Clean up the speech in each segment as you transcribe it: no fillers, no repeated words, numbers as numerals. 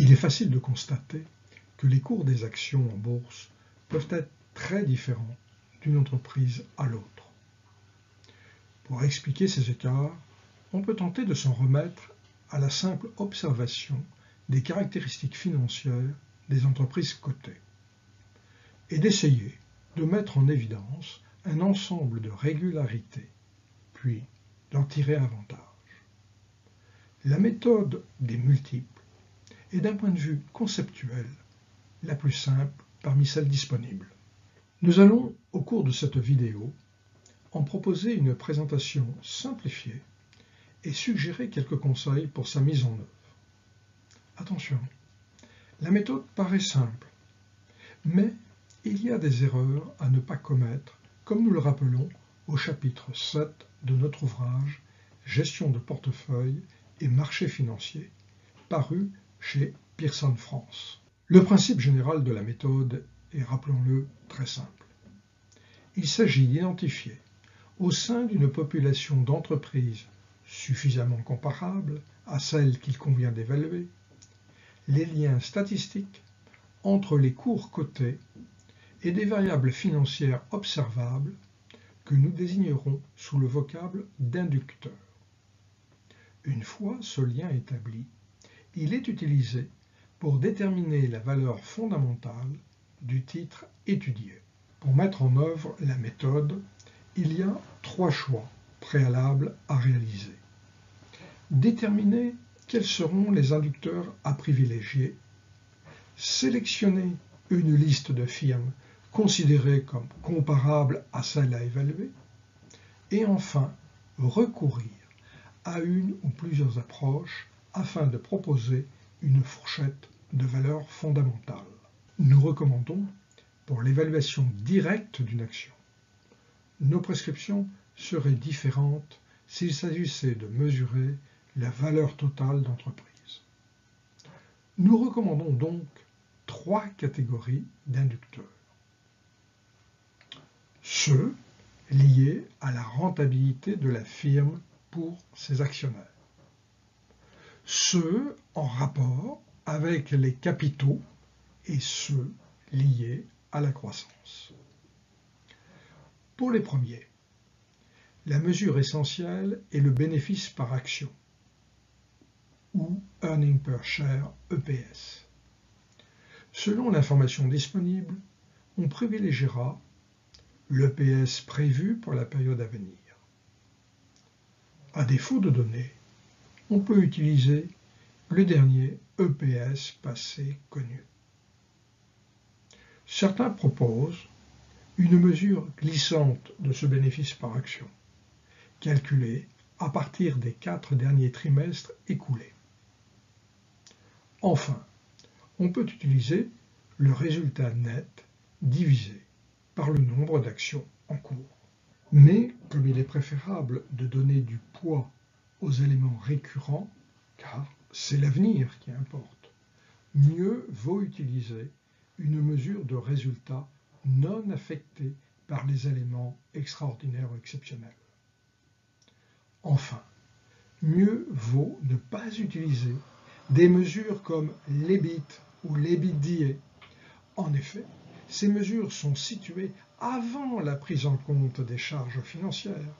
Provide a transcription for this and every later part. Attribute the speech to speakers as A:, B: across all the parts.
A: Il est facile de constater que les cours des actions en bourse peuvent être très différents d'une entreprise à l'autre. Pour expliquer ces écarts, on peut tenter de s'en remettre à la simple observation des caractéristiques financières des entreprises cotées et d'essayer de mettre en évidence un ensemble de régularités, puis d'en tirer avantage. La méthode des multiples est d'un point de vue conceptuel la plus simple parmi celles disponibles. Nous allons, au cours de cette vidéo, en proposer une présentation simplifiée et suggérer quelques conseils pour sa mise en œuvre. Attention, la méthode paraît simple, mais il y a des erreurs à ne pas commettre, comme nous le rappelons au chapitre 7 de notre ouvrage « Gestion de portefeuille et marché financier » paru chez Pearson France. Le principe général de la méthode est, rappelons-le, très simple. Il s'agit d'identifier, au sein d'une population d'entreprises suffisamment comparables à celles qu'il convient d'évaluer, les liens statistiques entre les cours cotés et des variables financières observables que nous désignerons sous le vocable d'inducteur. Une fois ce lien établi, il est utilisé pour déterminer la valeur fondamentale du titre étudié. Pour mettre en œuvre la méthode, il y a 3 choix préalables à réaliser. Déterminer quels seront les inducteurs à privilégier, sélectionner une liste de firmes considérées comme comparables à celles à évaluer, et enfin recourir à une ou plusieurs approches afin de proposer une fourchette de valeurs fondamentales. Nous recommandons, pour l'évaluation directe d'une action, nos prescriptions seraient différentes s'il s'agissait de mesurer la valeur totale d'entreprise. Nous recommandons donc 3 catégories d'inducteurs. Ceux liés à la rentabilité de la firme pour ses actionnaires. Ceux en rapport avec les capitaux et ceux liés à la croissance. Pour les premiers, la mesure essentielle est le bénéfice par action, ou Earning per Share EPS. Selon l'information disponible, on privilégiera l'EPS prévu pour la période à venir. À défaut de données, on peut utiliser le dernier EPS passé connu. Certains proposent une mesure glissante de ce bénéfice par action, calculée à partir des 4 derniers trimestres écoulés. Enfin, on peut utiliser le résultat net divisé par le nombre d'actions en cours. Mais comme il est préférable de donner du poids aux éléments récurrents, car c'est l'avenir qui importe, mieux vaut utiliser une mesure de résultat non affectée par les éléments extraordinaires ou exceptionnels. Enfin, mieux vaut ne pas utiliser des mesures comme l'EBIT ou l'EBITDA. En effet, ces mesures sont situées avant la prise en compte des charges financières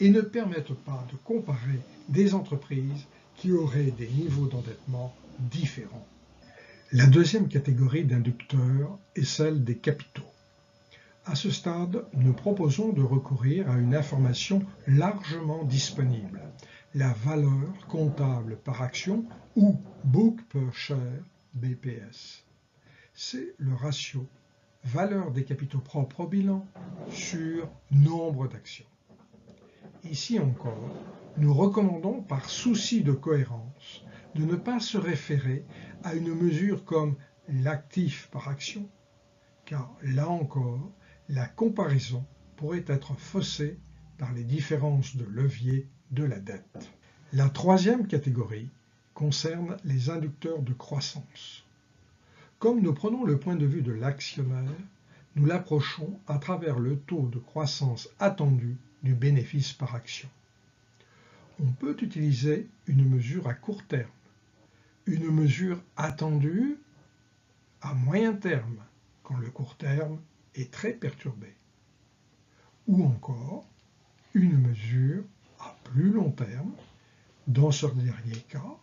A: et ne permettent pas de comparer des entreprises qui auraient des niveaux d'endettement différents. La deuxième catégorie d'inducteurs est celle des capitaux. À ce stade, nous proposons de recourir à une information largement disponible, la valeur comptable par action ou Book per Share BPS. C'est le ratio valeur des capitaux propres au bilan sur nombre d'actions. Ici encore, nous recommandons par souci de cohérence de ne pas se référer à une mesure comme l'actif par action, car là encore, la comparaison pourrait être faussée par les différences de levier de la dette. La troisième catégorie concerne les inducteurs de croissance. Comme nous prenons le point de vue de l'actionnaire, nous l'approchons à travers le taux de croissance attendu du bénéfice par action. On peut utiliser une mesure à court terme, une mesure attendue à moyen terme, quand le court terme est très perturbé. Ou encore, une mesure à plus long terme. Dans ce dernier cas,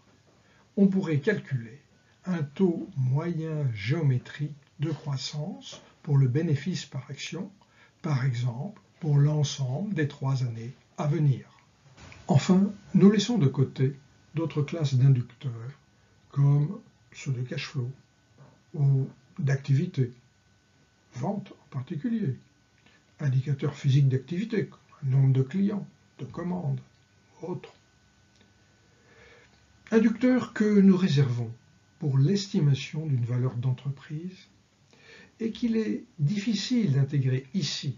A: on pourrait calculer un taux moyen géométrique de croissance pour le bénéfice par action, par exemple pour l'ensemble des 3 années à venir. Enfin, nous laissons de côté d'autres classes d'inducteurs, comme ceux de cash flow ou d'activité, vente en particulier, indicateurs physiques d'activité, comme nombre de clients, de commandes, autres. Inducteurs que nous réservons pour l'estimation d'une valeur d'entreprise et qu'il est difficile d'intégrer ici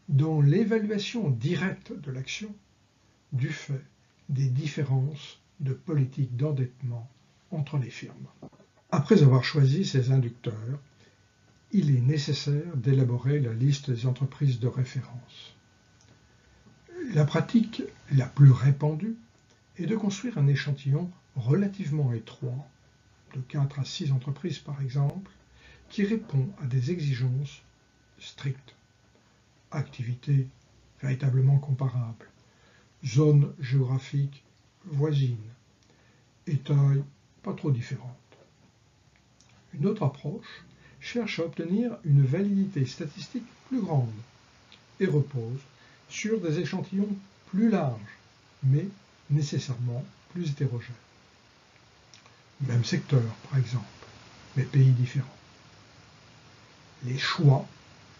A: dans l'évaluation directe de l'action du fait des différences de politique d'endettement entre les firmes. Après avoir choisi ces inducteurs, il est nécessaire d'élaborer la liste des entreprises de référence. La pratique la plus répandue est de construire un échantillon relativement étroit, de 4 à 6 entreprises par exemple, qui répond à des exigences strictes. Activité véritablement comparable, zone géographique voisine, et taille pas trop différente. Une autre approche cherche à obtenir une validité statistique plus grande et repose sur des échantillons plus larges, mais nécessairement plus hétérogènes. Même secteur, par exemple, mais pays différents. Les choix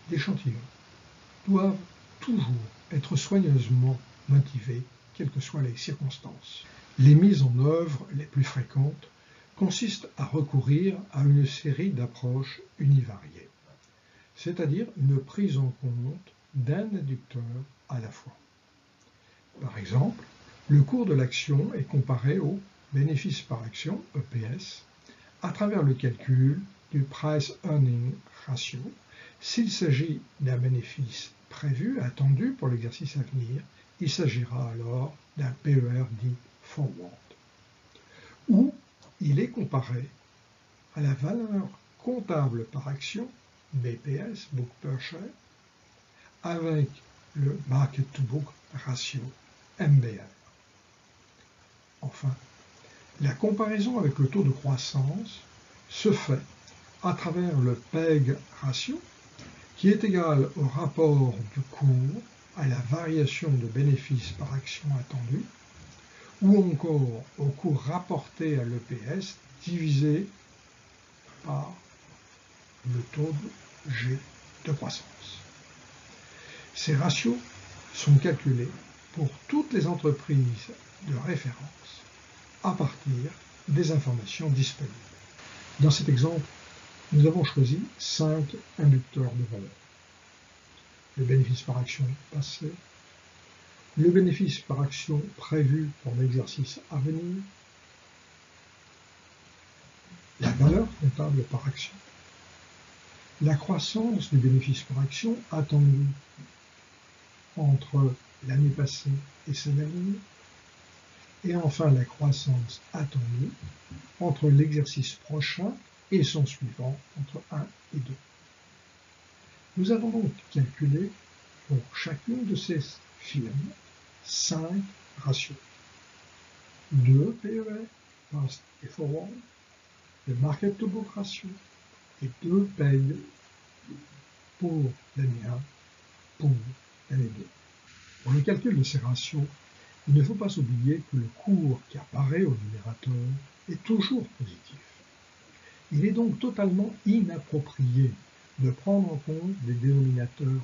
A: d'échantillons doivent toujours être soigneusement motivés, quelles que soient les circonstances. Les mises en œuvre les plus fréquentes consistent à recourir à une série d'approches univariées, c'est-à-dire une prise en compte d'un inducteur à la fois. Par exemple, le cours de l'action est comparé au bénéfice par action, EPS, à travers le calcul du Price Earning Ratio. S'il s'agit d'un bénéfice prévu, attendu pour l'exercice à venir, il s'agira alors d'un PER dit forward. Ou il est comparé à la valeur comptable par action, BPS, Book Per Share, avec le Market to Book Ratio, MBR. Enfin, la comparaison avec le taux de croissance se fait à travers le PEG ratio, qui est égal au rapport du cours à la variation de bénéfices par action attendue, ou encore au cours rapporté à l'EPS divisé par le taux de G de croissance. Ces ratios sont calculés pour toutes les entreprises de référence à partir des informations disponibles. Dans cet exemple, nous avons choisi 5 inducteurs de valeur. Le bénéfice par action passé, le bénéfice par action prévu pour l'exercice à venir, la valeur comptable par action, la croissance du bénéfice par action attendue entre l'année passée et celle à venir, et enfin la croissance attendue entre l'exercice prochain et son suivant, entre 1 et 2. Nous avons donc calculé pour chacune de ces firmes 5 ratios. 2 PER, Past et Forward, le Market to Book Ratio, et 2 PEG pour l'année 1, pour l'année 2. Pour le calcul de ces ratios, il ne faut pas oublier que le cours qui apparaît au numérateur est toujours positif. Il est donc totalement inapproprié de prendre en compte des dénominateurs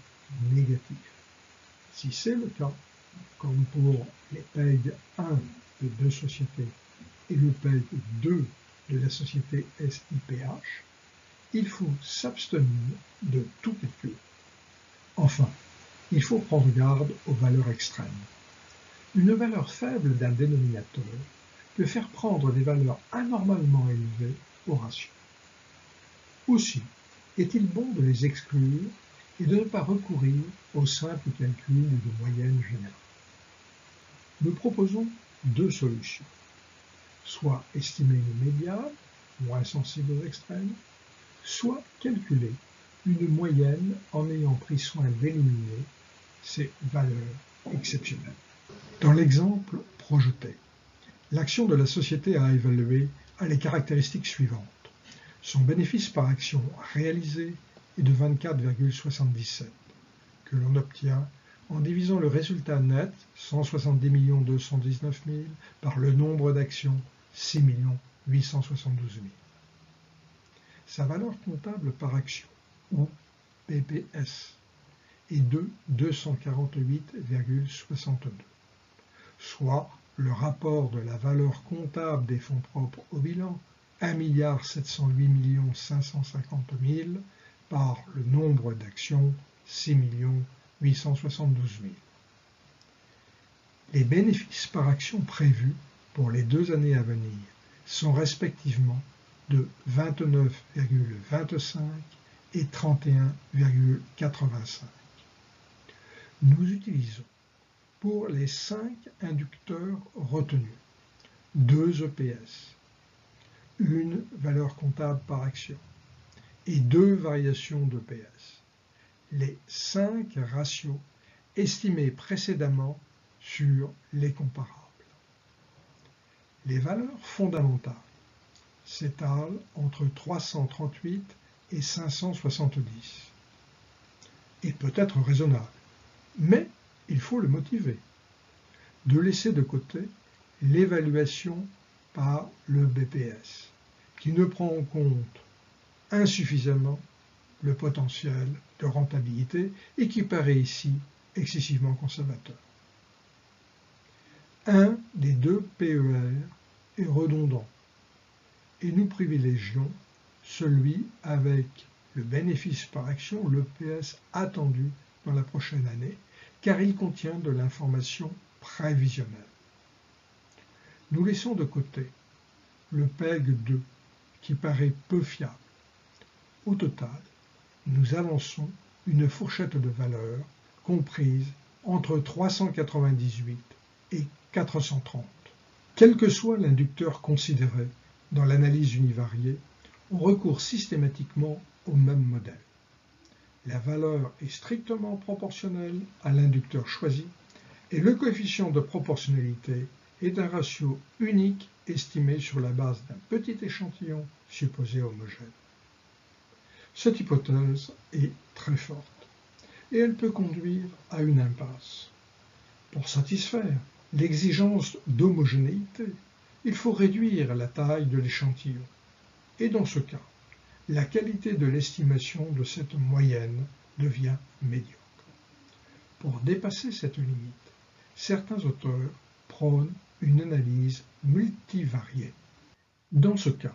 A: négatifs. Si c'est le cas, comme pour les PEG 1 de 2 sociétés et le PEG 2 de la société SIPH, il faut s'abstenir de tout calcul. Enfin, il faut prendre garde aux valeurs extrêmes. Une valeur faible d'un dénominateur peut faire prendre des valeurs anormalement élevées au ratio. Aussi, est-il bon de les exclure et de ne pas recourir au simple calcul de moyenne générale. Nous proposons 2 solutions. soit estimer une médiane, moins sensible aux extrêmes, soit calculer une moyenne en ayant pris soin d'éliminer ces valeurs exceptionnelles. Dans l'exemple projeté, l'action de la société à évaluer a les caractéristiques suivantes. Son bénéfice par action réalisé est de 24,77, que l'on obtient en divisant le résultat net, 170 219 000, par le nombre d'actions, 6 872 000. Sa valeur comptable par action, ou PPS, est de 248,62, soit le rapport de la valeur comptable des fonds propres au bilan, 1 708 550 000, par le nombre d'actions, 6 872 000. Les bénéfices par action prévus pour les 2 années à venir sont respectivement de 29,25 et 31,85. Nous utilisons pour les 5 inducteurs retenus 2 EPS, une valeur comptable par action et 2 variations d'EPS, les 5 ratios estimés précédemment sur les comparables. Les valeurs fondamentales s'étalent entre 338 et 570 et peut être raisonnable, mais il faut le motiver. De laisser de côté l'évaluation par le BPS, qui ne prend en compte insuffisamment le potentiel de rentabilité et qui paraît ici excessivement conservateur. Un des 2 PER est redondant et nous privilégions celui avec le bénéfice par action, l'EPS attendu dans la prochaine année, car il contient de l'information prévisionnelle. Nous laissons de côté le PEG2, qui paraît peu fiable. Au total, nous avançons une fourchette de valeurs comprise entre 398 et 430. Quel que soit l'inducteur considéré dans l'analyse univariée, on recourt systématiquement au même modèle. La valeur est strictement proportionnelle à l'inducteur choisi et le coefficient de proportionnalité est un ratio unique estimé sur la base d'un petit échantillon supposé homogène. Cette hypothèse est très forte et elle peut conduire à une impasse. Pour satisfaire l'exigence d'homogénéité, il faut réduire la taille de l'échantillon et dans ce cas, la qualité de l'estimation de cette moyenne devient médiocre. Pour dépasser cette limite, certains auteurs prônent une analyse multivariée. Dans ce cas,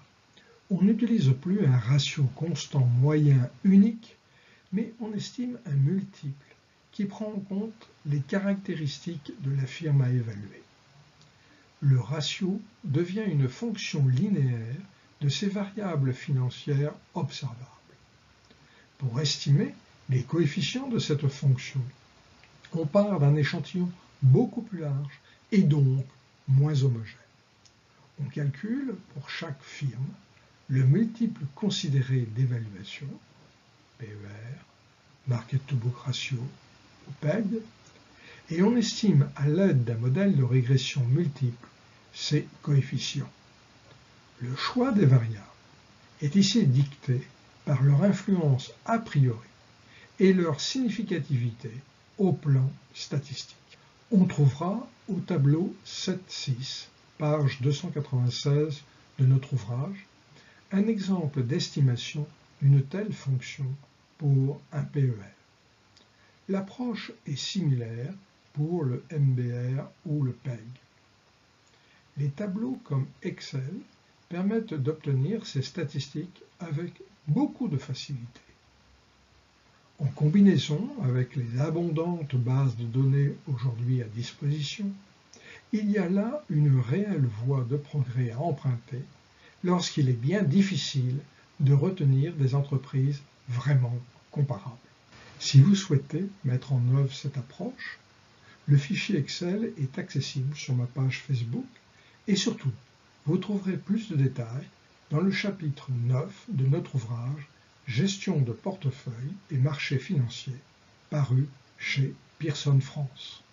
A: on n'utilise plus un ratio constant moyen unique, mais on estime un multiple qui prend en compte les caractéristiques de la firme à évaluer. Le ratio devient une fonction linéaire de ces variables financières observables. Pour estimer les coefficients de cette fonction, on part d'un échantillon beaucoup plus large et donc moins homogène. On calcule pour chaque firme le multiple considéré d'évaluation, PER, Market to Book Ratio ou PEG, et on estime à l'aide d'un modèle de régression multiple ces coefficients. Le choix des variables est ici dicté par leur influence a priori et leur significativité au plan statistique. On trouvera au tableau 7.6, page 296 de notre ouvrage, un exemple d'estimation d'une telle fonction pour un PER. L'approche est similaire pour le MBR ou le PEG. Les tableaux comme Excel permettent d'obtenir ces statistiques avec beaucoup de facilité. En combinaison avec les abondantes bases de données aujourd'hui à disposition, il y a là une réelle voie de progrès à emprunter lorsqu'il est bien difficile de retenir des entreprises vraiment comparables. Si vous souhaitez mettre en œuvre cette approche, le fichier Excel est accessible sur ma page Facebook et surtout, Vous trouverez plus de détails dans le chapitre 9 de notre ouvrage Gestion de portefeuille et marché financier, paru chez Pearson France.